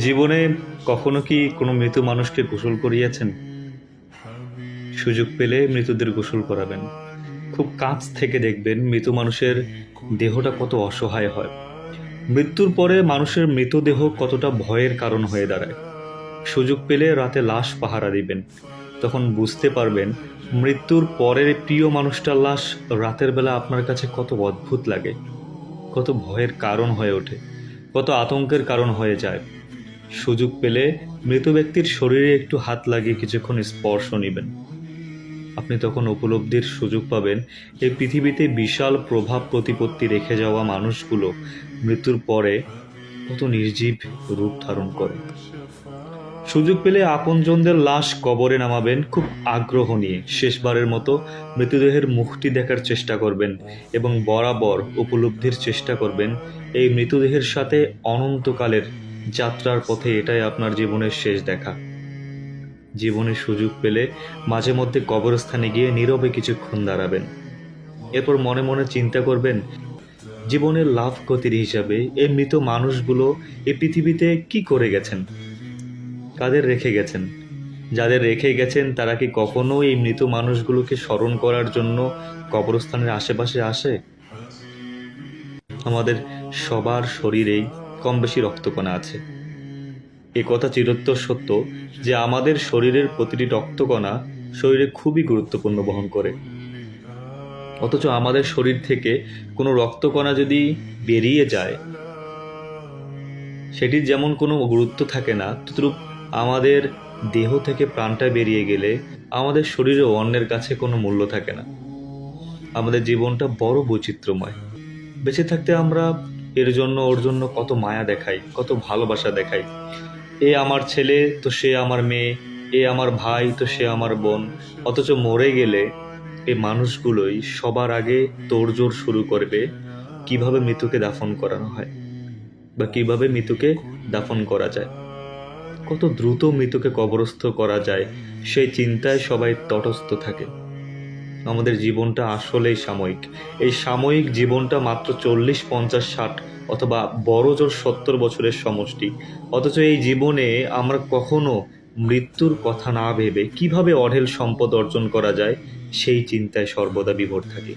জীবনে কখনো কি কোনো মৃত মানুষকে গোসল করিয়েছেন? সুযোগ পেলে মৃতদের গোসল করাবেন। খুব কাছ থেকে দেখবেন মৃত মানুষের দেহটা কত অসহায় হয়। মৃত্যুর পরে মানুষের মৃতদেহ কতটা ভয়ের কারণ হয়ে দাঁড়ায়। সুযোগ পেলে রাতে লাশ পাহারা দিবেন। তখন বুঝতে পারবেন মৃত্যুর পরের প্রিয় মানুষটার লাশ রাতের বেলা আপনার কাছে কত অদ্ভুত লাগে, কত ভয়ের কারণ হয়ে ওঠে, কত আতঙ্কের কারণ হয়ে যায়। সুযোগ পেলে মৃত ব্যক্তির শরীরে একটু হাত লাগিয়ে কিছুক্ষণ স্পর্শ নেবেন। আপনি তখন উপলব্ধির সুযোগ পাবেন এই পৃথিবীতে বিশাল প্রভাব প্রতিপত্তি রেখে যাওয়া মানুষগুলো মৃত্যুর পরে কত নির্জীব রূপ ধারণ করে। সুযোগ পেলে আপনজনদের লাশ কবরে নামাবেন খুব আগ্রহ নিয়ে। শেষবারের মতো মৃতদেহের মুখটি দেখার চেষ্টা করবেন এবং বরাবর উপলব্ধির চেষ্টা করবেন এই মৃতদেহের সাথে অনন্তকালের যাত্রার পথে এটাই আপনার জীবনের শেষ দেখা। জীবনের সুযোগ পেলে মাঝে মধ্যে কবরস্থানে গিয়ে নীরবে কিছুক্ষণ দাঁড়াবেন। এরপর মনে মনে চিন্তা করবেন জীবনের লাভ ক্ষতির হিসাবে এই মৃত মানুষগুলো এই পৃথিবীতে কি করে গেছেন, কাদের রেখে গেছেন। যাদের রেখে গেছেন তারা কি কখনো এই মৃত মানুষগুলোকে স্মরণ করার জন্য কবরস্থানের আশেপাশে আসে? আমাদের সবার শরীরেই কম বেশি রক্তকণা আছে। এ কথা চিরোত্তর সত্য যে আমাদের শরীরের প্রতিটি রক্তকণা শরীরে খুবই গুরুত্বপূর্ণ বহন করে। অথচ আমাদের শরীর থেকে কোনো রক্তকণা যদি বেরিয়ে যায়, সেটির যেমন কোনো গুরুত্ব থাকে না, তদ্রূপ আমাদের দেহ থেকে প্রাণটা বেরিয়ে গেলে আমাদের শরীরে অন্যের কাছে কোনো মূল্য থাকে না। আমাদের জীবনটা বড় বৈচিত্র্যময়। বেঁচে থাকতে আমরা এর জন্য ওর জন্য কত মায়া দেখাই, কত ভালোবাসা দেখাই। এ আমার ছেলে তো সে আমার মেয়ে, এ আমার ভাই তো সে আমার বোন। অথচ মরে গেলে এই মানুষগুলোই সবার আগে তোড়জোড় শুরু করবে কিভাবে মৃতকে দাফন করানো হয় বা কিভাবে মৃতকে দাফন করা যায়, কত দ্রুত মৃতকে কবরস্থ করা যায় সেই চিন্তায় সবাই তটস্থ থাকে। আমাদের জীবনটা আসলেই সাময়িক। এই সাময়িক জীবনটা মাত্র 40, 50, 60 অথবা বড় জোর 70 বছরের সমষ্টি। অথচ এই জীবনে আমরা কখনো মৃত্যুর কথা না ভেবে কিভাবে অঢেল সম্পদ অর্জন করা যায় সেই চিন্তায় সর্বদা বিভোর থাকি।